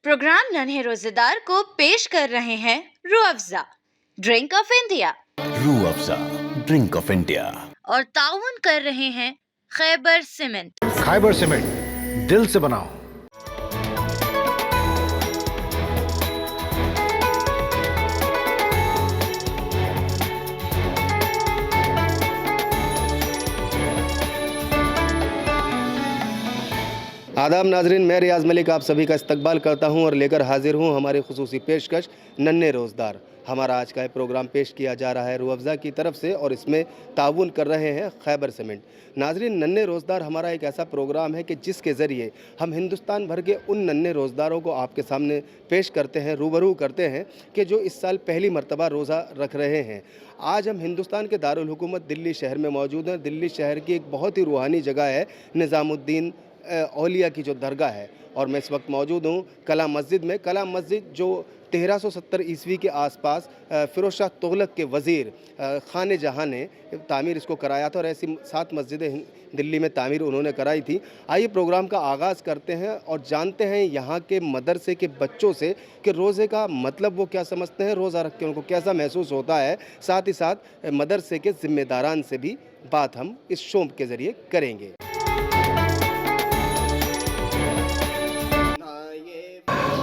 Programme नन्हे रोजेदार को पेश कर रहे हैं Rooh Afza drink of India Rooh Afza drink of India और ताउन कर रहे हैं खैबर सीमेंट। खैबर सीमेंट दिल से बनाओ। आदाब नाजरीन, मैं रियाज मलिक आप सभी का इस्तकबाल करता हूं और लेकर हाजिर हूं हमारी खुसूसी पेशकश नन्हे रोज़दार। हमारा आज का प्रोग्राम पेश किया जा रहा है रूह अफ़ज़ा की तरफ से और इसमें ताउन कर रहे हैं खैबर सीमेंट। नाजरीन, नन्हे रोज़दार हमारा एक ऐसा प्रोग्राम है कि जिसके ज़रिए हम हिंदुस्तान भर के उन नन्हे रोज़दारों को आपके सामने पेश करते हैं, रूबरू करते हैं कि जो इस साल पहली मरतबा रोज़ा रख रहे हैं। आज हम हिंदुस्तान के दारुल हुकूमत दिल्ली शहर में मौजूद हैं। दिल्ली शहर की एक बहुत ही रूहानी जगह है निज़ामुद्दीन औलिया की जो दरगाह है, और मैं इस वक्त मौजूद हूँ कला मस्जिद में। कला मस्जिद जो 1370 ईस्वी के आसपास फ़िरोज़ शाह तुगलक के वज़ीर खान जहाँ ने तामीर इसको कराया था और ऐसी 7 मस्जिदें दिल्ली में तामीर उन्होंने कराई थी। आइए प्रोग्राम का आगाज़ करते हैं और जानते हैं यहाँ के मदरसे के बच्चों से कि रोज़े का मतलब वो क्या समझते हैं, रोज़ा रख के उनको कैसा महसूस होता है। साथ ही साथ मदरसे के ज़िम्मेदारान से भी बात हम इस शो के ज़रिए करेंगे।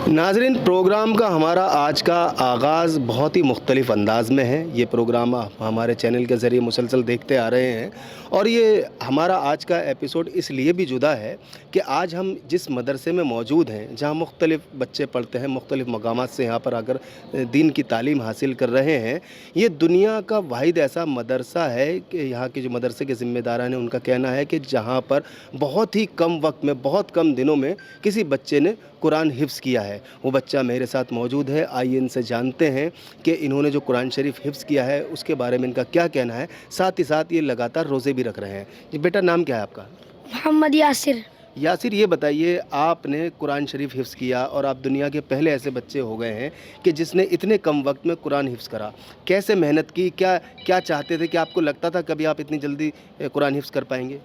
नाज़रीन, प्रोग्राम का हमारा आज का आगाज़ बहुत ही मुख्तलिफ़ अंदाज़ में है। ये प्रोग्राम आप हमारे चैनल के ज़रिए मुसलसल देखते आ रहे हैं और ये हमारा आज का एपिसोड इसलिए भी जुदा है कि आज हम जिस मदरसे में मौजूद हैं, जहाँ मुख्तलिफ़ बच्चे पढ़ते हैं, मुख्तलिफ़ मकामात से यहाँ पर आकर दीन की तालीम हासिल कर रहे हैं, ये दुनिया का वाहिद ऐसा मदरसा है कि यहाँ के जो मदरसे के ज़िम्मेदारान हैं उनका कहना है कि जहाँ पर बहुत ही कम वक्त में, बहुत कम दिनों में किसी बच्चे ने कुरान हिफ्ज़ किया है। वो बच्चा मेरे साथ मौजूद है। आइए इनसे जानते हैं कि इन्होंने जो कुरान शरीफ हिफ्ज़ किया है उसके बारे में इनका क्या कहना है। साथ ही साथ ये लगातार रोज़े भी रख रहे हैं। जी बेटा, नाम क्या है आपका? मोहम्मद यासिर। यासिर, ये बताइए, आपने कुरान शरीफ हिफ्ज़ किया और आप दुनिया के पहले ऐसे बच्चे हो गए हैं कि जिसने इतने कम वक्त में कुरान हिफ्ज़ करा। कैसे मेहनत की, क्या क्या चाहते थे, कि आपको लगता था कभी आप इतनी जल्दी कुरान हिफ्ज़ कर पाएंगे?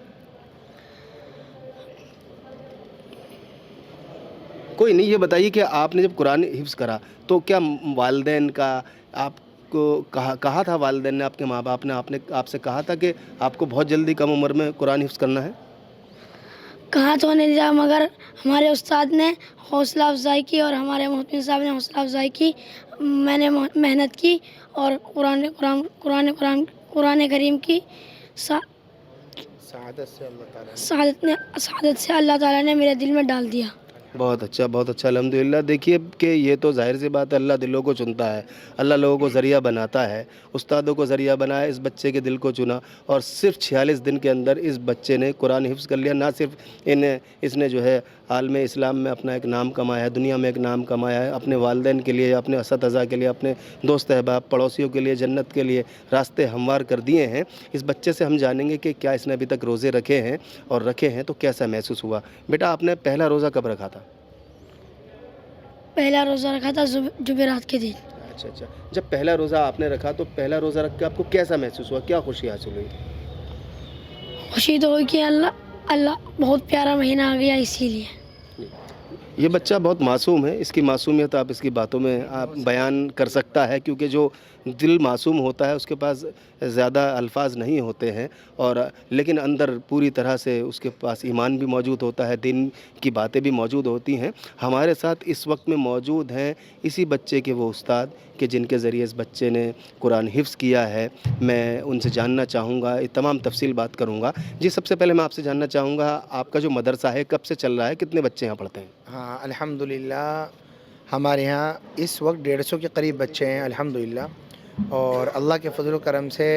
कोई नहीं, ये बताइए कि आपने जब कुरान हिफ्ज़ करा तो क्या वालिदैन का आपको कहा था, वालिदैन ने, आपके माँ बाप ने आपसे कहा था कि आपको बहुत जल्दी कम उम्र में कुरान हिफ्ज़ करना है? कहा तो नहीं था, मगर हमारे उस्ताद ने हौसला अफजाई की और हमारे मोहतमिन साहब ने हौसला अफजाई की। मैंने मेहनत की और कुरान करीम की शहादत से अल्लाह ताला ने मेरे दिल में डाल दिया। बहुत अच्छा, बहुत अच्छा, अल्हम्दुलिल्लाह। देखिए कि ये तो ज़ाहिर सी बात है, अल्लाह दिलों को चुनता है, अल्लाह लोगों को ज़रिया बनाता है। उस्तादों को ज़रिया बनाया, इस बच्चे के दिल को चुना और सिर्फ 46 दिन के अंदर इस बच्चे ने कुरान हिफ्ज़ कर लिया। ना सिर्फ इसने जो है आलम इस्लाम में अपना एक नाम कमाया है, दुनिया में एक नाम कमाया है, अपने वालिदैन के लिए, अपने असतिज़ा के लिए, अपने दोस्त अहबाब, पड़ोसियों के लिए, जन्नत के लिए रास्ते हमवार कर दिए हैं। इस बच्चे से हम जानेंगे कि क्या इसने अभी तक रोज़े रखे हैं और रखे हैं तो कैसा महसूस हुआ। बेटा, आपने पहला रोज़ा कब रखा था? पहला रोज़ा रखा था जुमेरात के दिन। अच्छा, जब पहला रोज़ा आपने रखा तो पहला रोज़ा रख के आपको कैसा महसूस हुआ, क्या खुशी हासिल हुई? खुशी तो हुई कि अल्लाह बहुत प्यारा महीना आ गया, इसीलिए। ये बच्चा बहुत मासूम है, इसकी मासूमियत आप इसकी बातों में आप बयान कर सकता है, क्योंकि जो दिल मासूम होता है उसके पास ज़्यादा अल्फाज नहीं होते हैं, और लेकिन अंदर पूरी तरह से उसके पास ईमान भी मौजूद होता है, दिन की बातें भी मौजूद होती हैं। हमारे साथ इस वक्त में मौजूद हैं इसी बच्चे के वो उस्ताद कि जिनके ज़रिए इस बच्चे ने कुरान हिफ्ज़ किया है। मैं उनसे जानना चाहूँगा, तमाम तफसील बात करूँगा। जी, सबसे पहले मैं आपसे जानना चाहूँगा, आपका जो मदरसा है कब से चल रहा है, कितने बच्चे यहाँ पढ़ते हैं? हाँ, अल्हम्दुलिल्लाह हमारे यहाँ इस वक्त 150 के करीब बच्चे हैं अल्हम्दुलिल्लाह, और अल्लाह के फजल करम से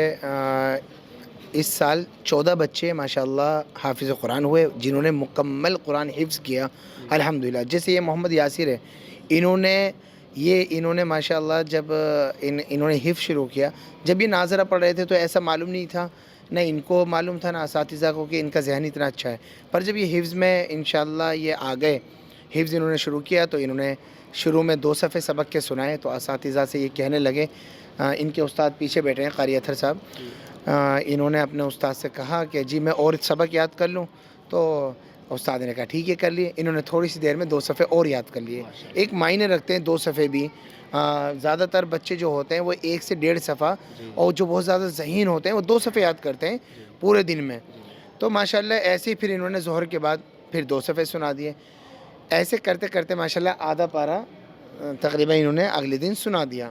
इस साल 14 बच्चे माशाअल्लाह हाफिज़ कुरान हुए जिन्होंने मुकम्मल कुरान हिफ्ज़ किया अल्हम्दुलिल्लाह। जैसे ये मोहम्मद यासिर है, इन्होंने माशाअल्लाह जब इन्होंने हिफ्ज़ शुरू किया, जब ये नाज़रा पढ़ रहे थे तो ऐसा मालूम नहीं था, न इनको मालूम था ना असातिज़ा को कि इनका ज़हन इतना अच्छा है। पर जब ये हिफ्ज़ में इंशाअल्लाह ये आ गए, हिफ्ज़ इन्होंने शुरू किया तो इन्होंने शुरू में 2 सफ़े सबक के सुनाए तो असातिज़ा से ये कहने लगे, इनके उस्ताद पीछे बैठे हैं कारी अथर साहब, इन्होंने अपने उस्ताद से कहा कि जी मैं और सबक याद कर लूँ, तो استاد نے کہا ٹھیک ہے کر لیے. انہوں نے تھوڑی سی دیر میں 2 صفحے اور یاد کر لیے. ایک معنی رکھتے ہیں 2 صفحے بھی. زیادہ تر بچے جو ہوتے ہیں وہ 1 سے 1.5 صفحہ اور جو بہت زیادہ ذہین ہوتے ہیں وہ 2 صفحے یاد کرتے ہیں پورے دن میں. تو ماشاءاللہ ایسے ہی پھر انہوں نے ظہر کے بعد پھر 2 صفحے سنا دیے. ایسے کرتے کرتے ماشاءاللہ آدھا پارہ تقریباً انہوں نے اگلے دن سنا دیا.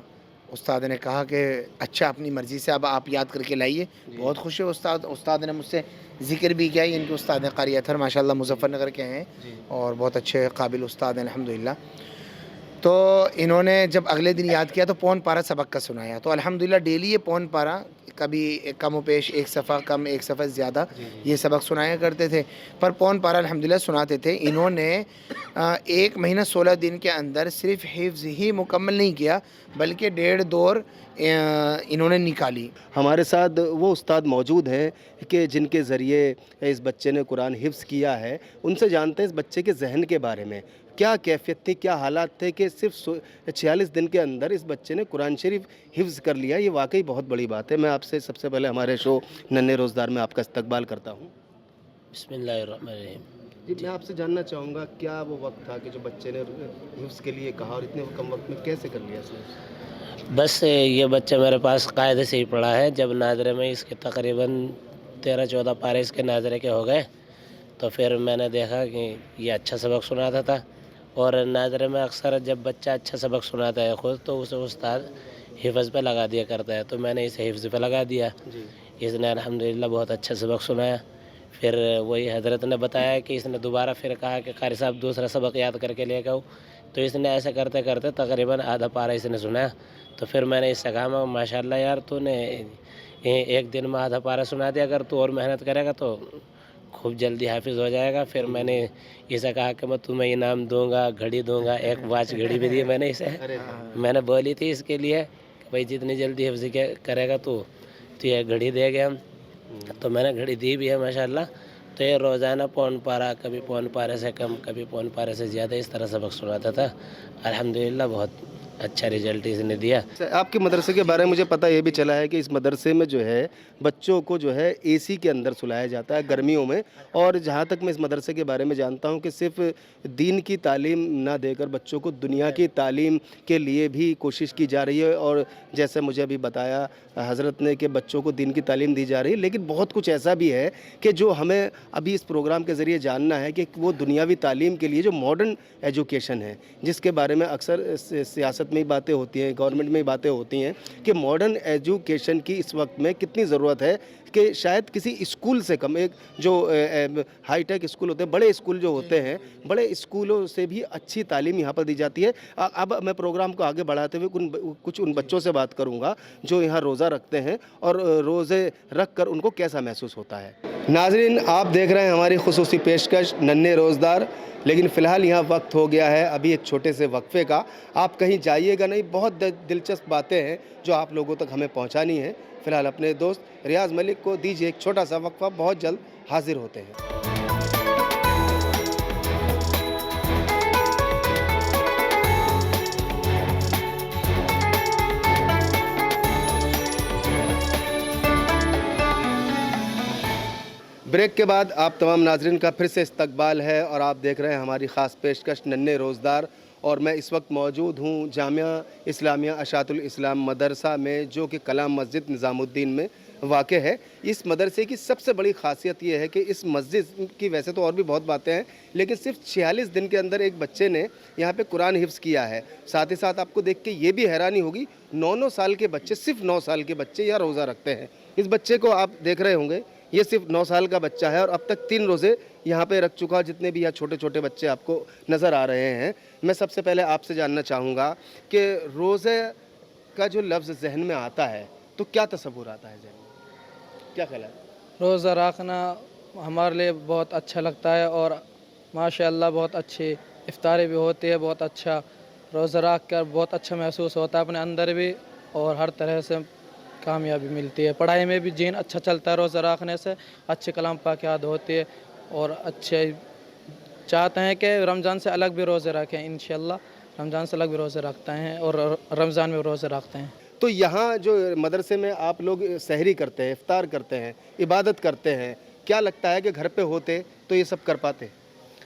استاد نے کہا کہ اچھا اپنی مرضی سے اب آپ یاد کر کے لائیے. بہت خوش ہے استاد نے مجھ سے ذکر بھی کیا. ان کے استاد نے قاری اطہر ماشاءاللہ مظفر نگر کے ہیں اور بہت اچھے قابل استاد ہیں الحمدللہ. تو انہوں نے جب اگلے دن یاد کیا تو پون پارہ سبق کا سنایا. تو الحمدللہ ڈیلی یہ پون پارہ کبھی کم و بیش 1 صفحہ کم 1 صفحہ زیادہ یہ سبق سنایا کرتے تھے. پر پون پارہ الحمدللہ سناتے تھے. انہوں نے 1 مہینہ 16 دن کے اندر صرف حفظ ہی مکمل نہیں کیا بلکہ 1.5 دور انہوں نے نکالی. ہمارے ساتھ وہ استاد موجود ہیں کہ جن کے ذریعے اس بچے نے قرآن حفظ کیا ہے. ان سے جانتے ہیں اس بچے کے ذہن کے بارے میں کیا کیفیت تھی, کیا حالات تھے کہ صرف 46 دن کے اندر اس بچے نے قرآن شریف حفظ کر لیا. یہ واقعی بہت بڑی بات ہے. میں آپ سے سب سے پہلے ہمارے شو ننھے روزدار میں آپ کا استقبال کرتا ہوں. بسم اللہ الرحمن الرحیم. جی میں آپ سے جاننا چاہوں گا کیا وہ وقت تھا کہ جو بچے نے حفظ کے لیے کہا اور اتنے کم وقت میں کیسے کر لیا اس نے؟ بس یہ بچہ میرے پاس قاعدے سے ہی پڑھا ہے. جب ناظرے میں اس کے تقریباً 13-14 پارے اس کے ناظرے کے ہو گئے تو پھر میں نے دیکھا کہ یہ اچھا سبق سناتا تھا. اور ناظرے میں اکثر جب بچہ اچھا سبق سناتا ہے خود تو اسے استاد حفظ پہ لگا دیا کرتا ہے. تو میں نے اسے حفظ پہ لگا دیا. اس نے الحمدللہ بہت اچھا سبق سنایا. پھر وہی حضرت نے بتایا کہ اس نے دوبارہ پھر کہا کہ قاری صاحب دوسرا سبق یاد کر کے لے کے آؤ. تو اس نے ایسے کرتے کرتے تقریباً آدھا پارہ اس نے سنایا. تو پھر میں نے اس سے کہا ماشاءاللہ یار تو نے 1 دن میں آدھا پارہ سنا دیا. اگر تو اور محنت کرے گا تو خوب جلدی حافظ ہو جائے گا. پھر میں نے اسے کہا کہ میں تمہیں انعام دوں گا, گھڑی دوں گا. 1 واچ گھڑی بھی دی میں نے اسے. میں نے بولی تھی اس کے لیے کہ بھائی جتنی جلدی حفظ کرے گا تو یہ گھڑی دے گا. تو میں نے گھڑی دی بھی ہے ماشاءاللہ. تو یہ روزانہ پون پارہ, کبھی پون پارے سے کم, کبھی پون پارے سے زیادہ اس طرح سبق سناتا تھا. الحمدللہ بہت اچھا رزلٹ اس نے دیا. آپ کے مدرسے کے بارے میں مجھے پتہ یہ بھی چلا ہے کہ اس مدرسے میں جو ہے بچوں کو جو ہے اے سی کے اندر سلایا جاتا ہے گرمیوں میں. اور جہاں تک میں اس مدرسے کے بارے میں جانتا ہوں کہ صرف دین کی تعلیم نہ دے کر بچوں کو دنیا کی تعلیم کے لیے بھی کوشش کی جا رہی ہے. اور جیسے مجھے ابھی بتایا حضرت نے کہ بچوں کو دین کی تعلیم دی جا رہی ہے, لیکن بہت کچھ ایسا بھی ہے کہ جو ہمیں ابھی اس پروگرام کے ذریعے جاننا ہے کہ وہ دنیاوی تعلیم کے لیے جو ماڈرن ایجوکیشن ہے جس کے بارے میں اکثر سیاست میں ہی باتیں ہوتی ہیں, گورنمنٹ میں ہی باتیں ہوتی ہیں کہ ماڈرن ایجوکیشن کی اس وقت میں کتنی ضرورت ہے کہ شاید کسی اسکول سے کم, ایک جو ہائی ٹیک اسکول ہوتے ہیں, بڑے اسکول جو ہوتے ہیں, بڑے اسکولوں سے بھی اچھی تعلیم یہاں پر دی جاتی ہے. اب میں پروگرام کو آگے بڑھاتے ہوئے کچھ ان بچوں سے بات کروں گا جو یہاں روزہ رکھتے ہیں اور روزے رکھ کر ان کو کیسا محسوس ہوتا ہے. ناظرین آپ دیکھ رہے ہیں ہماری خصوصی پیشکش ننھے روزدار. لیکن فی الحال یہاں وقت ہو گیا ہے ابھی ایک چھوٹے سے وقفے کا. آپ کہیں جائیے گا نہیں, بہت دلچسپ باتیں ہیں جو آپ لوگوں تک ہمیں پہنچانی ہیں. فی الحال اپنے دوست ریاض ملک کو دیجیے ایک چھوٹا سا وقفہ, بہت جلد حاضر ہوتے ہیں. بریک کے بعد آپ تمام ناظرین کا پھر سے استقبال ہے اور آپ دیکھ رہے ہیں ہماری خاص پیشکش ننھے روزدار. اور میں اس وقت موجود ہوں جامعہ اسلامیہ اشاعت الاسلام مدرسہ میں جو کہ کلام مسجد نظام الدین میں واقع ہے. اس مدرسے کی سب سے بڑی خاصیت یہ ہے کہ اس مسجد کی ویسے تو اور بھی بہت باتیں ہیں لیکن صرف 46 دن کے اندر ایک بچے نے یہاں پہ قرآن حفظ کیا ہے. ساتھ ہی ساتھ آپ کو دیکھ کے یہ بھی حیرانی ہوگی 9 سال کے بچے, صرف 9 سال کے بچے یہاں روزہ رکھتے ہیں. اس بچے کو آپ دیکھ رہے ہوں گے, یہ صرف 9 سال کا بچہ ہے اور اب تک 3 روزے یہاں پہ رکھ چکا. جتنے بھی یہاں چھوٹے چھوٹے بچے آپ کو نظر آ رہے ہیں, میں سب سے پہلے آپ سے جاننا چاہوں گا کہ روزے کا جو لفظ ذہن میں آتا ہے تو کیا تصور آتا ہے ذہن میں, کیا خیال ہے؟ روزہ رکھنا ہمارے لیے بہت اچھا لگتا ہے اور ماشاءاللہ بہت اچھی افطاری بھی ہوتی ہے. بہت اچھا روزہ رکھ کر بہت اچھا محسوس ہوتا ہے اپنے اندر بھی اور ہر طرح سے کامیابی ملتی ہے. پڑھائی میں بھی جین اچھا چلتا ہے روزہ رکھنے سے, اچھے کلام پاک یاد ہوتی ہے اور اچھے چاہتے ہیں کہ رمضان سے الگ بھی روزے رکھیں. انشاءاللہ رمضان سے الگ بھی روزے رکھتے ہیں اور رمضان میں روزے رکھتے ہیں. تو یہاں جو مدرسے میں آپ لوگ سحری کرتے ہیں, افطار کرتے ہیں, عبادت کرتے ہیں, کیا لگتا ہے کہ گھر پہ ہوتے تو یہ سب کر پاتے؟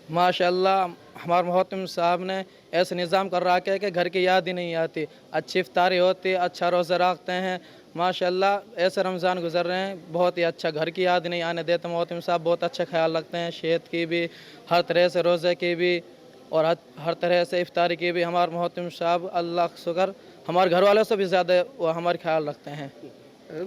माशाल्लाह हमारे मोहतरम साहब ने ऐसा निज़ाम कर रखा है कि घर की याद ही नहीं आती, अच्छी इफ्तारी होती, अच्छा रोज़ा रखते हैं। माशाल्लाह ऐसे रमज़ान गुजर रहे हैं, बहुत ही अच्छा, घर की याद नहीं आने देते। मोहतरम साहब बहुत अच्छा ख्याल रखते हैं, सेहत की भी, हर तरह से रोज़े की भी और हर तरह से इफ्तारी की भी। हमारे मोहतरम साहब अल्लाह का शुक्र हमारे घर वालों से भी ज़्यादा वो हमारा ख्याल रखते हैं।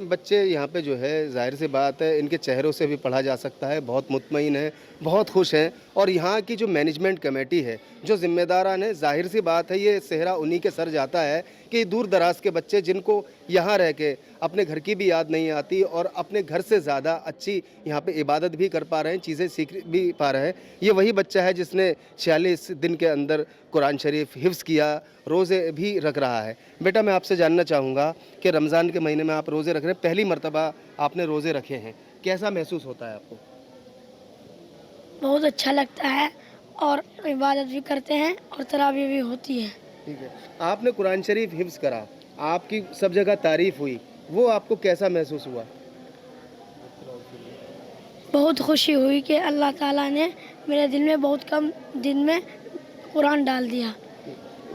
बच्चे यहाँ पे जो है ज़ाहिर सी बात है इनके चेहरों से भी पढ़ा जा सकता है, बहुत मुतमईन है, बहुत खुश हैं। और यहाँ की जो मैनेजमेंट कमेटी है, जो ज़िम्मेदारान है, ज़ाहिर सी बात है ये सेहरा उन्हीं के सर जाता है कि दूर दराज के बच्चे जिनको यहाँ रह के अपने घर की भी याद नहीं आती और अपने घर से ज़्यादा अच्छी यहाँ पे इबादत भी कर पा रहे हैं, चीज़ें सीख भी पा रहे हैं। ये वही बच्चा है जिसने 46 दिन के अंदर कुरान शरीफ हिफ्ज़ किया, रोज़े भी रख रहा है। बेटा मैं आपसे जानना चाहूँगा कि रमज़ान के महीने में आप रोज़े रख रहे हैं, पहली मर्तबा आपने रोज़े रखे हैं, कैसा महसूस होता है आपको? बहुत अच्छा लगता है और इबादत भी करते हैं और तरावी भी होती है। ठीक है, आपने कुरान शरीफ हिफ्ज़ करा, आपकी सब जगह तारीफ़ हुई, वो आपको कैसा महसूस हुआ? बहुत खुशी हुई कि अल्लाह ताला ने मेरे दिल में बहुत कम दिन में कुरान डाल दिया।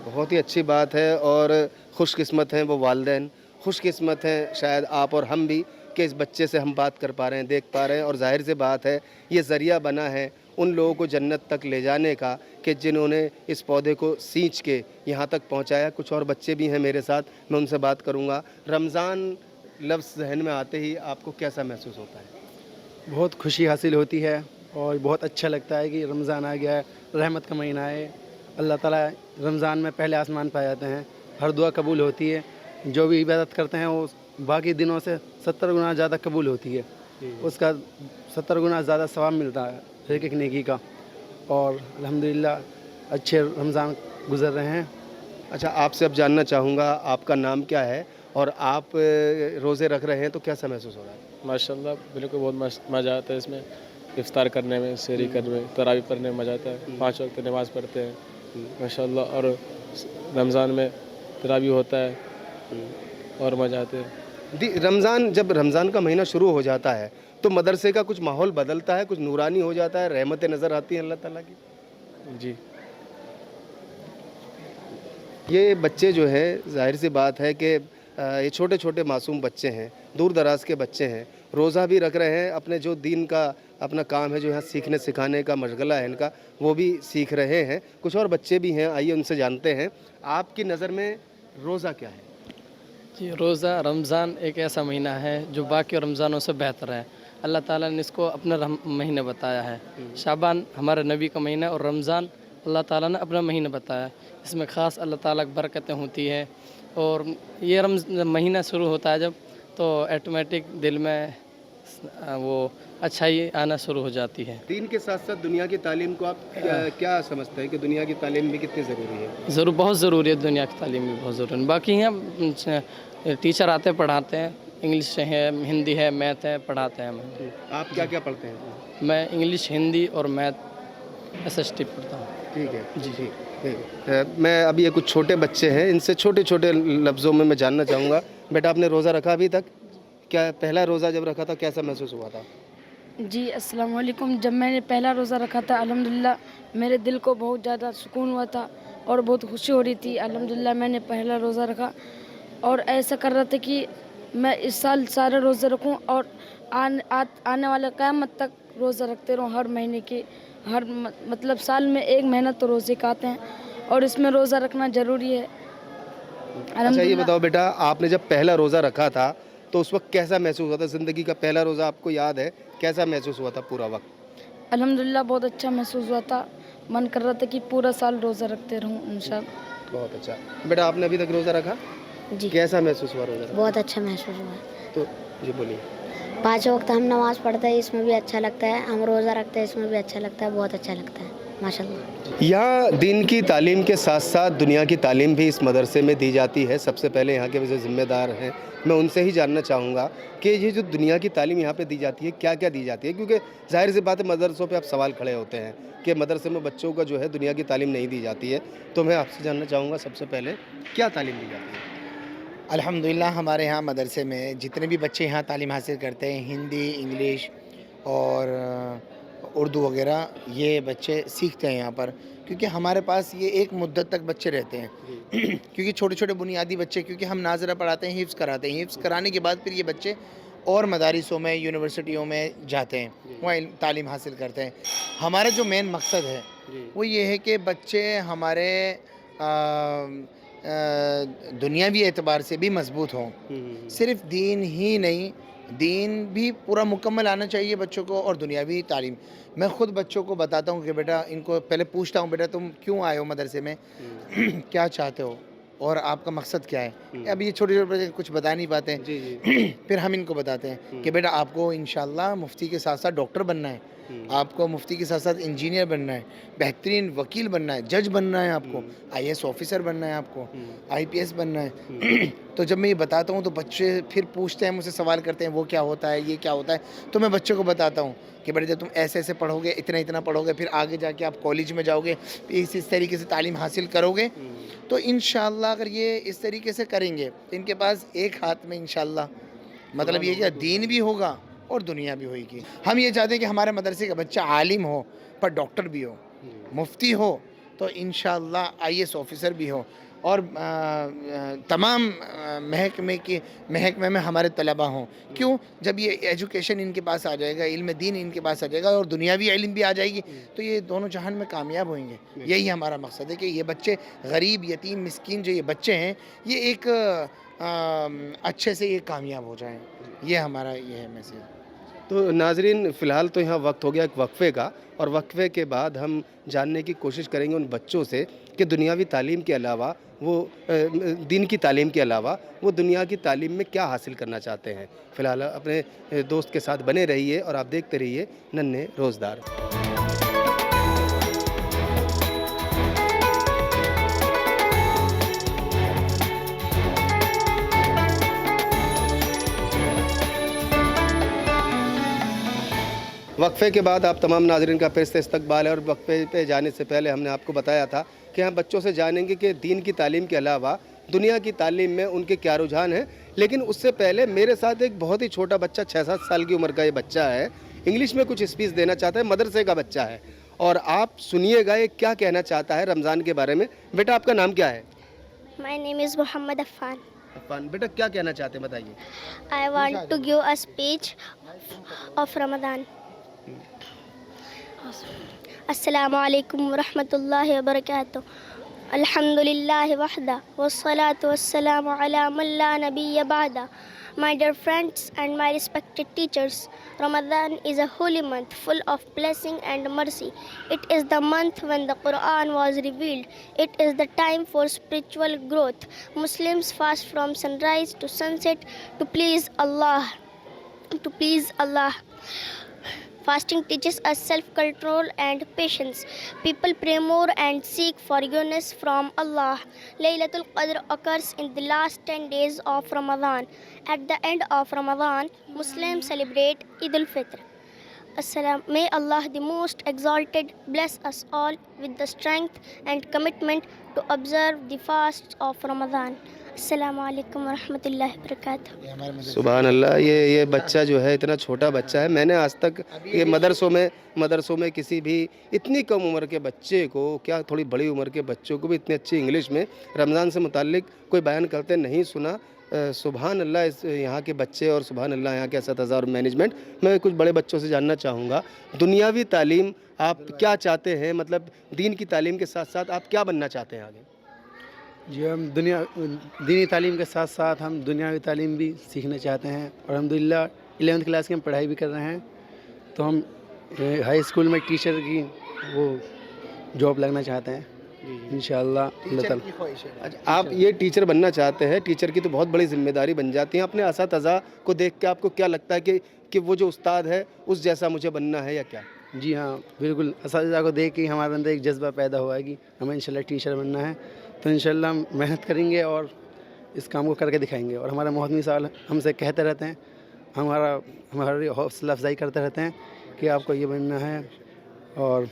बहुत ही अच्छी बात है और खुशकिस्मत हैं वो वालिदैन, खुशकिस्मत हैं शायद आप और हम भी कि इस बच्चे से हम बात कर पा रहे हैं, देख पा रहे हैं। और जाहिर सी बात है ये ज़रिया बना है उन लोगों को जन्नत तक ले जाने का कि जिन्होंने इस पौधे को सींच के यहाँ तक पहुँचाया। कुछ और बच्चे भी हैं मेरे साथ, मैं उनसे बात करूँगा। रमज़ान लफ्ज़ जहन में आते ही आपको कैसा महसूस होता है? बहुत खुशी हासिल होती है और बहुत अच्छा लगता है कि रमज़ान आ गया है, रहमत का महीना है। अल्लाह ताला रमज़ान में पहले आसमान पाए जाते हैं, हर दुआ कबूल होती है, जो भी इबादत करते हैं वो बाकी दिनों से 70 गुना ज़्यादा कबूल होती है, उसका 70 गुना ज़्यादा सवाब मिलता है एक एक नेकी का। और अल्हम्दुलिल्लाह अच्छे रमज़ान गुज़र रहे हैं। अच्छा, आपसे अब जानना चाहूँगा आपका नाम क्या है और आप रोज़े रख रहे हैं तो कैसा महसूस हो रहा है? माशाल्लाह बिल्कुल बहुत मज़ा आता है इसमें, इफ्तार करने में, सहरी करने में, तरावी पढ़ने में मज़ा आता है। 5 वक्त नमाज़ पढ़ते हैं माशाल्लाह, और रमज़ान में तरावी होता है और मज़ा आते हैं। रमज़ान, जब रमज़ान का महीना शुरू हो जाता है तो मदरसे का कुछ माहौल बदलता है, कुछ नूरानी हो जाता है, रहमतें नज़र आती हैं अल्लाह ताला की? जी, ये बच्चे जो है ज़ाहिर सी बात है कि ये छोटे छोटे मासूम बच्चे हैं, दूर दराज के बच्चे हैं, रोज़ा भी रख रहे हैं, अपने जो दीन का अपना काम है, जो यहाँ सीखने सिखाने का मशगला है इनका, वो भी सीख रहे हैं। कुछ और बच्चे भी हैं, आइए उनसे जानते हैं। आपकी नज़र में रोज़ा क्या है? जी, रोज़ा रमज़ान एक ऐसा महीना है जो बाकी रमज़ानों से बेहतर है। अल्लाह ताला ने इसको अपना महीना बताया है। शाबान हमारे नबी का महीना और रमज़ान अल्लाह ताला ने अपना महीना बताया। इसमें ख़ास अल्लाह ताला की बरकतें होती हैं और ये महीना शुरू होता है जब, तो ऑटोमेटिक दिल में वो अच्छाई आना शुरू हो जाती है। दीन के साथ साथ दुनिया की तालीम को आप क्या समझते हैं कि दुनिया की तालीम भी कितनी ज़रूरी है? ज़रूर, बहुत ज़रूरी है, दुनिया की तालीम भी बहुत ज़रूरी है। बाकी यहाँ टीचर आते हैं, पढ़ाते हैं, इंग्लिश है, हिंदी है, मैथ है, पढ़ाते हैं हमें। आप क्या क्या पढ़ते हैं? मैं इंग्लिश, हिंदी और मैथ SST पढ़ता हूँ। ठीक है जी, ठीक है। मैं अभी ये कुछ छोटे बच्चे हैं, इनसे छोटे छोटे लफ्ज़ों में मैं जानना चाहूँगा, बेटा आपने रोज़ा रखा अभी तक? क्या पहला रोज़ा जब रखा था कैसा महसूस हुआ था? जी अस्सलाम वालेकुम। जब मैंने पहला रोज़ा रखा था अल्हम्दुलिल्लाह मेरे दिल को बहुत ज़्यादा सुकून हुआ था और बहुत खुशी हो रही थी। अल्हम्दुलिल्लाह मैंने पहला रोज़ा रखा और ऐसा कर रहा था कि मैं इस साल सारे रोज़े रखूं और आने वाले क़यामत तक रोज़ा रखते रहूं। हर महीने के मतलब साल में एक महीना तो रोज़े का आते हैं और इसमें रोज़ा रखना ज़रूरी है। अच्छा ये बताओ बेटा, आपने जब पहला रोज़ा रखा था तो उस वक्त कैसा महसूस हुआ था? ज़िंदगी का पहला रोज़ा आपको याद है, कैसा महसूस हुआ था पूरा वक्त? अल्हम्दुलिल्लाह बहुत अच्छा महसूस हुआ था। मन कर रहा था कि पूरा साल रोज़ा रखते रहूं इंशाअल्लाह। बहुत अच्छा। बेटा आपने अभी तक रोज़ा रखा? जी। कैसा महसूस हुआ रोज़ा? बहुत अच्छा महसूस हुआ। तो जी बोलिए। 5 वक्त हम नमाज़ पढ़ते हैं, इसमें भी अच्छा लगता है। हम रोज़ा रखते हैं, इसमें भी अच्छा लगता है। बहुत अच्छा लगता है माशाल्लाह। यहाँ दीन की तालीम के साथ साथ दुनिया की तालीम भी इस मदरसे में दी जाती है। सबसे पहले यहाँ के जो ज़िम्मेदार हैं मैं उनसे ही जानना चाहूँगा कि ये जो दुनिया की तालीम यहाँ पे दी जाती है क्या क्या दी जाती है, क्योंकि ज़ाहिर सी बात है मदरसों पे आप सवाल खड़े होते हैं कि मदरसे में बच्चों का जो है दुनिया की तालीम नहीं दी जाती है। तो मैं आपसे जानना चाहूँगा सबसे पहले क्या तालीम दी जाती है? अल्हम्दुलिल्लाह हमारे यहाँ मदरसे में जितने भी बच्चे यहाँ तालीम हासिल करते हैं, हिंदी, इंग्लिश और اردو وغیرہ یہ بچے سیکھتے ہیں یہاں پر، کیونکہ ہمارے پاس یہ ایک مدت تک بچے رہتے ہیں کیونکہ چھوٹے چھوٹے بنیادی بچے، کیونکہ ہم ناظرہ پڑھاتے ہیں، حفظ کراتے ہیں، حفظ کرانے کے بعد پھر یہ بچے اور مدارسوں میں یونیورسٹیوں میں جاتے ہیں، وہاں تعلیم حاصل کرتے ہیں۔ ہمارا جو مین مقصد ہے وہ یہ ہے کہ بچے ہمارے دنیاوی اعتبار سے بھی مضبوط ہوں، صرف دین ہی نہیں، دین بھی پورا مکمل آنا چاہیے بچوں کو، اور دنیاوی تعلیم۔ میں خود بچوں کو بتاتا ہوں کہ بیٹا، ان کو پہلے پوچھتا ہوں، بیٹا تم کیوں آئے ہو مدرسے میں، کیا چاہتے ہو اور آپ کا مقصد کیا ہے؟ اب یہ چھوٹے چھوٹے بچے کچھ بتا نہیں پاتے ہیں، پھر ہم ان کو بتاتے ہیں کہ بیٹا آپ کو انشاءاللہ مفتی کے ساتھ ساتھ ڈاکٹر بننا ہے، آپ کو مفتی کے ساتھ ساتھ انجینئر بننا ہے، بہترین وکیل بننا ہے، جج بننا ہے، آپ کو IAS آفیسر بننا ہے، آپ کو IPS بننا ہے۔ تو جب میں یہ بتاتا ہوں تو بچے پھر پوچھتے ہیں، مجھ سے سوال کرتے ہیں وہ کیا ہوتا ہے، یہ کیا ہوتا ہے، تو میں بچوں کو بتاتا ہوں کہ بیٹا جب تم ایسے ایسے پڑھو گے، اتنا اتنا پڑھو گے، پھر آگے جا کے آپ کالج میں جاؤ گے، اس طریقے سے تعلیم حاصل کرو گے، تو انشاءاللہ اگر یہ اس طریقے سے کریں گے تو ان کے پاس ایک ہاتھ میں انشاءاللہ مطلب یہ کہ دین بھی ہوگا اور دنیا بھی ہوئے گی۔ ہم یہ چاہتے ہیں کہ ہمارے مدرسے کا بچہ عالم ہو پر ڈاکٹر بھی ہو، مفتی ہو تو انشاءاللہ IAS آفیسر بھی ہو، اور تمام محکمے میں ہمارے طلبہ ہوں۔ کیوں؟ جب یہ ایجوکیشن ان کے پاس آ جائے گا، علم دین ان کے پاس آ جائے گا اور دنیاوی علم بھی آ جائے گی، تو یہ دونوں جہان میں کامیاب ہوئیں گے۔ یہی ہمارا مقصد ہے کہ یہ بچے غریب، یتیم، مسکین جو یہ بچے ہیں، یہ ایک اچھے سے یہ کامیاب ہو جائیں، یہ ہمارا یہ ہے میسیج۔ تو ناظرین، فی الحال تو یہاں وقت ہو گیا ایک وقفے کا، اور وقفے کے بعد ہم جاننے کی کوشش کریں گے ان بچوں سے کہ دنیاوی تعلیم کے علاوہ وہ دین کی تعلیم کے علاوہ وہ دنیا کی تعلیم میں کیا حاصل کرنا چاہتے ہیں۔ فی الحال اپنے دوست کے ساتھ بنے رہیے اور آپ دیکھتے رہیے ننھے روزدار۔ وقفے کے بعد آپ تمام ناظرین کا پھر سے استقبال ہے، اور وقفے پہ جانے سے پہلے ہم نے آپ کو بتایا تھا کہ ہم بچوں سے جانیں گے کہ دین کی تعلیم کے علاوہ دنیا کی تعلیم میں ان کے کیا رجحان ہیں۔ لیکن اس سے پہلے میرے ساتھ ایک بہت ہی چھوٹا بچہ، 6-7 سال کی عمر کا یہ بچہ ہے، انگلش میں کچھ اسپیچ دینا چاہتا ہے، مدرسے کا بچہ ہے، اور آپ سنیے گا یہ کیا کہنا چاہتا ہے رمضان کے بارے میں۔ بیٹا آپ کا نام کیا ہے؟ My name is Muhammad Affan. Affan, بیٹا کیا کہنا چاہتے ہیں بتائیے۔ I want to give a speech of Ramadan. السلام علیکم ورحمۃ اللہ وبرکاتہ۔ الحمد للہ وحدہ والصلاة والسلام علی من لا نبی بعدہ۔ My dear friends and my respected teachers, Ramadan is a holy month full of blessing and mercy. It is the month when the Quran was revealed. It is the time for spiritual growth. Muslims fast from sunrise to sunset to please Allah. Fasting teaches us self-control and patience. People pray more and seek forgiveness from Allah. Laylatul Qadr occurs in the last 10 days of Ramadan. At the end of Ramadan, Muslims celebrate Eid al-Fitr. May Allah the Most Exalted bless us all with the strength and commitment to observe the fasts of Ramadan. السلام علیکم ورحمۃ اللہ وبرکاتہ۔ سبحان اللہ، یہ بچہ جو ہے اتنا چھوٹا بچہ ہے، میں نے آج تک یہ مدرسوں میں کسی بھی اتنی کم عمر کے بچے کو، کیا تھوڑی بڑی عمر کے بچوں کو بھی اتنی اچھی انگلش میں رمضان سے متعلق کوئی بیان کرتے نہیں سنا۔ سبحان اللہ اس یہاں کے بچے، اور سبحان اللہ یہاں کے اساتذہ اور مینجمنٹ۔ میں کچھ بڑے بچوں سے جاننا چاہوں گا، دنیاوی تعلیم آپ کیا چاہتے ہیں؟ مطلب دین کی تعلیم کے ساتھ ساتھ آپ کیا بننا چاہتے ہیں آگے؟ جی، ہم دینی تعلیم کے ساتھ ساتھ ہم دنیاوی تعلیم بھی سیکھنا چاہتے ہیں، اور الحمدللہ 11th کلاس کی ہم پڑھائی بھی کر رہے ہیں، تو ہم ہائی اسکول میں ٹیچر کی وہ جاب لگنا چاہتے ہیں انشاءاللہ اللہ تعالیٰ۔ اچھا، آپ یہ ٹیچر بننا چاہتے ہیں، ٹیچر کی تو بہت بڑی ذمہ داری بن جاتی ہے۔ اپنے اساتذہ کو دیکھ کے آپ کو کیا لگتا ہے کہ وہ جو استاد ہے اس جیسا مجھے بننا ہے یا کیا؟ جی ہاں، بالکل، اساتذہ کو دیکھ کے ہمارے اندر ایک جذبہ پیدا ہوا ہے کہ ہمیں انشاءاللہ ٹیچر بننا ہے، تو انشاءاللہ ہم محنت کریں گے اور اس کام کو کر کے دکھائیں گے۔ اور ہمارا محتمی صاحب ہم سے کہتے رہتے ہیں، ہماری حوصلہ افزائی کرتے رہتے ہیں کہ آپ کو یہ بننا ہے، اور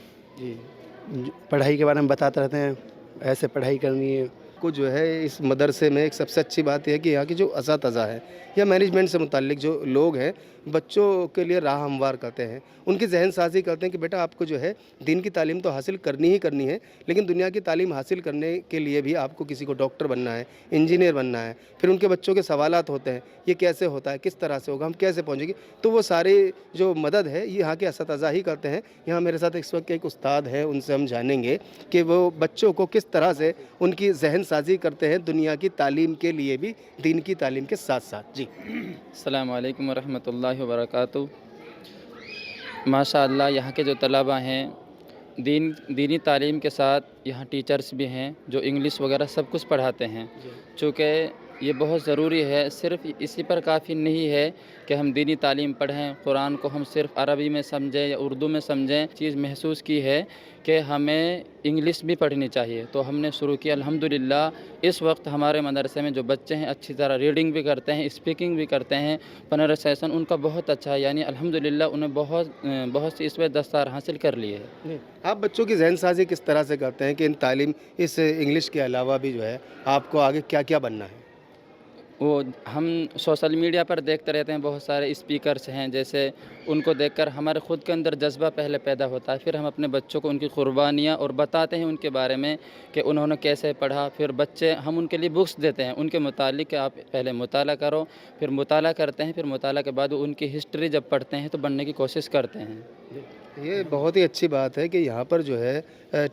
پڑھائی کے بارے میں بتاتے رہتے ہیں، ایسے پڑھائی کرنی ہے۔ आपको जो है इस मदरसे में एक सबसे अच्छी बात यह है कि यहाँ की जो असातिज़ा है या मैनेजमेंट से मुताल्लिक जो लोग हैं बच्चों के लिए राह हमवार करते हैं, उनकी जहन साजी करते हैं कि बेटा आपको जो है दीन की तालीम तो हासिल करनी ही करनी है, लेकिन दुनिया की तालीम हासिल करने के लिए भी आपको किसी को डॉक्टर बनना है, इंजीनियर बनना है। फिर उनके बच्चों के सवालात होते हैं, ये कैसे होता है, किस तरह से होगा, हम कैसे पहुँचेंगे, तो वो सारी जो मदद है ये यहाँ के असातिज़ा ही करते हैं। यहाँ मेरे साथ इस वक्त एक उस्ताद हैं, उनसे हम जानेंगे कि वो बच्चों को किस तरह से उनकी जहन साजी करते हैं दुनिया की तालीम के लिए भी, दीन की तालीम के साथ साथ। जी अस्सलाम वालेकुम वरहमतुल्लाहि वबरकातुहू। माशाअल्लाह यहाँ के जो तलबा हैं दीनी तालीम के साथ यहाँ टीचर्स भी हैं जो इंग्लिश वगैरह सब कुछ पढ़ाते हैं। चूँकि ये बहुत ज़रूरी है, सिर्फ़ इसी पर काफ़ी नहीं है कि हम दीनी तालीम पढ़ें, कुरान को हम सिर्फ़ अरबी में समझें या उर्दू में समझें। चीज़ महसूस की है कि हमें इंग्लिश भी पढ़नी चाहिए, तो हमने शुरू किया। अल्हम्दुलिल्लाह इस वक्त हमारे मदरसे में जो बच्चे हैं अच्छी तरह रीडिंग भी करते हैं, स्पीकिंग भी करते हैं। प्रोनाउंसिएशन उनका बहुत अच्छा है, यानी अल्हम्दुलिल्लाह उन्हें बहुत सी इसमें दस्तार हासिल कर लिए है। आप बच्चों की जहन साजी किस तरह से करते हैं कि इन तालीम इस इंग्लिश के अलावा भी जो है आपको आगे क्या क्या बनना है? वो हम सोशल मीडिया पर देखते रहते हैं, बहुत सारे स्पीकर्स हैं, जैसे उनको देखकर हमारे ख़ुद के अंदर जज्बा पहले पैदा होता है। फिर हम अपने बच्चों को उनकी क़ुरबानियाँ और बताते हैं उनके बारे में कि उन्होंने कैसे पढ़ा। फिर बच्चे हम उनके लिए बुक्स देते हैं उनके मुतालिक कि आप पहले मुताला करो, फिर मुताला करते हैं, फिर मुताला के बाद उनकी हिस्ट्री जब पढ़ते हैं तो बनने की कोशिश करते हैं। ये बहुत ही अच्छी बात है कि यहाँ पर जो है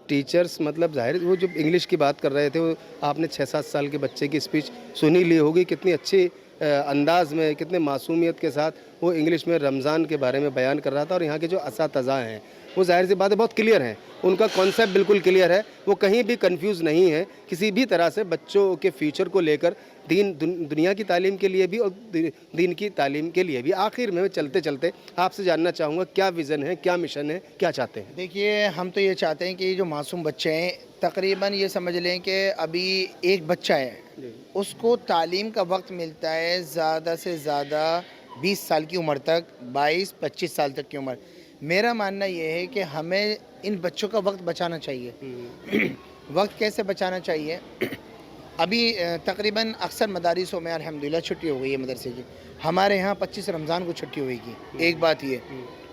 टीचर्स, मतलब ज़ाहिर वो जो इंग्लिश की बात कर रहे थे, वो आपने 6-7 साल के बच्चे की स्पीच सुनी ली होगी, कितनी अच्छी अंदाज़ में, कितने मासूमियत के साथ वो इंग्लिश में रमज़ान के बारे में बयान कर रहा था। और यहाँ के जो असातिज़ा हैं वो ज़ाहिर सी बात है बहुत क्लियर हैं, उनका कॉन्सेप्ट बिल्कुल क्लियर है, वो कहीं भी कंफ्यूज नहीं है किसी भी तरह से बच्चों के फ्यूचर को लेकर, दुनिया की तालीम के लिए भी और दीन की तालीम के लिए भी। आखिर में चलते चलते आपसे जानना चाहूँगा क्या विज़न है, क्या मिशन है, क्या चाहते हैं? देखिए, हम तो ये चाहते हैं कि ये जो मासूम बच्चे हैं, तकरीबन ये समझ लें कि अभी एक बच्चा है, उसको तालीम का वक्त मिलता है ज़्यादा से ज़्यादा 20 साल की उम्र तक, 22-25 साल तक की उम्र। मेरा मानना ये है कि हमें इन बच्चों का वक्त बचाना चाहिए। वक्त कैसे बचाना चाहिए? अभी तकरीबन अक्सर मदारिसों में अल्हम्दुलिल्लाह छुट्टी हो गई है मदरसे की। हमारे यहाँ 25 रमज़ान को छुट्टी हुई। एक बात ये,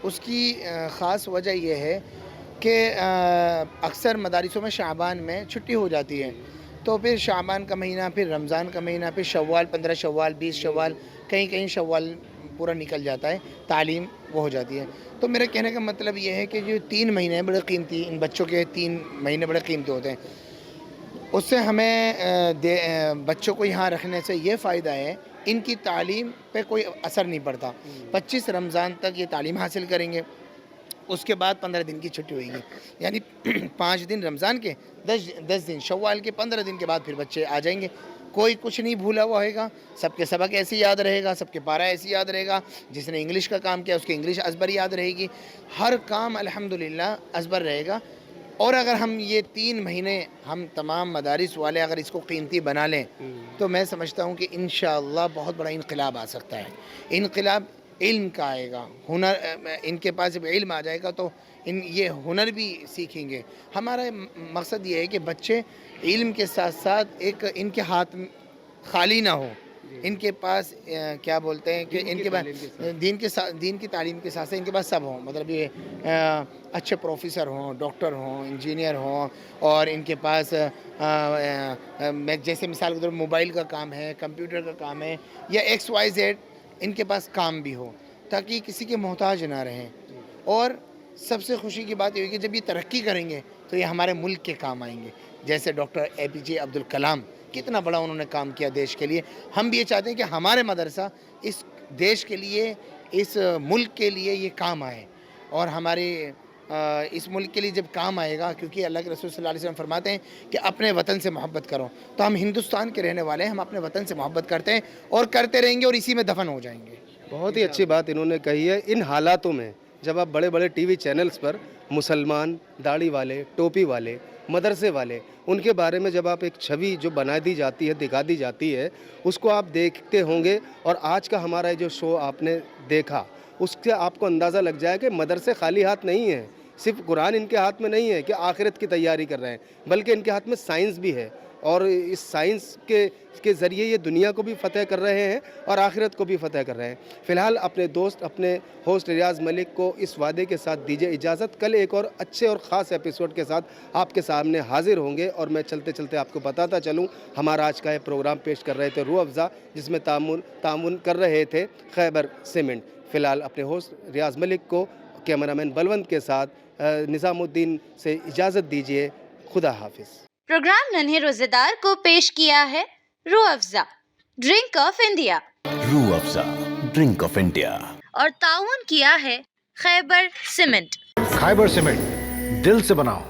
उसकी ख़ास वजह यह है कि अक्सर मदारिसों में शाबान में छुट्टी हो जाती है, तो फिर शाबान का महीना, फिर रमज़ान का महीना, फिर शव्वाल, 15 शव्वाल, 20 शव्वाल, कहीं कहीं शव्वाल पूरा निकल जाता है, तालीम वो हो जाती है। तो मेरे कहने का मतलब ये है कि जो 3 महीने बड़े कीमती, इन बच्चों के 3 महीने बड़े कीमती होते हैं, उससे हमें बच्चों को यहाँ रखने से ये फ़ायदा है, इनकी तालीम पे कोई असर नहीं पड़ता। 25 रमज़ान तक ये तालीम हासिल करेंगे, उसके बाद 15 दिन की छुट्टी होगी, यानी 5 दिन रमज़ान के, 10 दिन शव्वाल के, 15 दिन के बाद फिर बच्चे आ जाएंगे। कोई कुछ नहीं भूला हुआ होगा, सबके सबक ऐसे याद रहेगा, सबके पारा ऐसे याद रहेगा। जिसने इंग्लिश का काम किया उसकी इंग्लिश अज़बर याद रहेगी, हर काम अल्हम्दुलिल्लाह अज़बर रहेगा। और अगर हम ये 3 महीने हम तमाम मदारिस वाले अगर इसको कीमती बना लें, तो मैं समझता हूँ कि इंशाअल्लाह बहुत बड़ा इनकलाब आ सकता है। इनकलाब इल्म का आएगा, हुनर, इनके पास जब इल्म आ जाएगा तो ये हुनर भी सीखेंगे। हमारा मकसद ये है कि बच्चे इल्म के साथ साथ एक इनके हाथ खाली ना हो, इनके पास क्या बोलते हैं कि इनके पास दीन की तालीम के साथ साथ इनके पास सब हो, मतलब ये अच्छे प्रोफेसर हों, डॉक्टर हों, इंजीनियर हों, और इनके पास मैं जैसे मिसाल के तौर पर मोबाइल का काम है, कंप्यूटर का काम है, या XYZ इनके पास काम भी हो, ताकि किसी के मोहताज ना रहें। और सबसे खुशी की बात ये है कि जब ये तरक्की करेंगे तो ये हमारे मुल्क के काम आएंगे। जैसे डॉक्टर APJ अब्दुल कलाम, कितना बड़ा उन्होंने काम किया देश के लिए। हम भी ये चाहते हैं कि हमारे मदरसा इस देश के लिए, इस मुल्क के लिए ये काम आए, और हमारे इस मुल्क के लिए जब काम आएगा, क्योंकि अल्लाह के रसूल सल्लल्लाहु अलैहि वसल्लम फरमाते हैं कि अपने वतन से मोहब्बत करो। तो हम हिंदुस्तान के रहने वाले हैं, हम अपने वतन से मोहब्बत करते हैं और करते रहेंगे, और इसी में दफन हो जाएंगे। बहुत ही अच्छी बात इन्होंने कही है। इन हालातों में जब आप बड़े बड़े TV चैनल्स पर मुसलमान, दाढ़ी वाले, टोपी वाले, मदरसे वाले, उनके बारे में जब आप एक छवि जो बना दी जाती है, दिखा दी जाती है, उसको आप देखते होंगे। और आज का हमारा जो शो आपने देखा, उससे आपको अंदाज़ा लग जाए कि मदरसे खाली हाथ नहीं हैं। सिर्फ कुरान इनके हाथ में नहीं है कि आखिरत की तैयारी कर रहे हैं, बल्कि इनके हाथ में साइंस भी है, اور اس سائنس کے ذریعے یہ دنیا کو بھی فتح کر رہے ہیں اور آخرت کو بھی فتح کر رہے ہیں. فی الحال اپنے دوست اپنے ہوسٹ ریاض ملک کو اس وعدے کے ساتھ دیجیے اجازت. کل ایک اور اچھے اور خاص ایپیسوڈ کے ساتھ آپ کے سامنے حاضر ہوں گے. اور میں چلتے چلتے آپ کو بتاتا چلوں ہمارا آج کا یہ پروگرام پیش کر رہے تھے روح افزا, جس میں تعاون کر رہے تھے خیبر سیمنٹ. فی الحال اپنے ہوسٹ ریاض ملک کو کیمرہ مین بلوند کے ساتھ نظام الدین سے اجازت دیجیے. خدا حافظ. پروگرام ننھے روزے دار کو پیش کیا ہے روح افزا ڈرنک آف انڈیا. روح افزا ڈرنک آف انڈیا. اور تعاون کیا ہے خیبر سیمنٹ. خیبر سیمنٹ, دل سے بناؤ.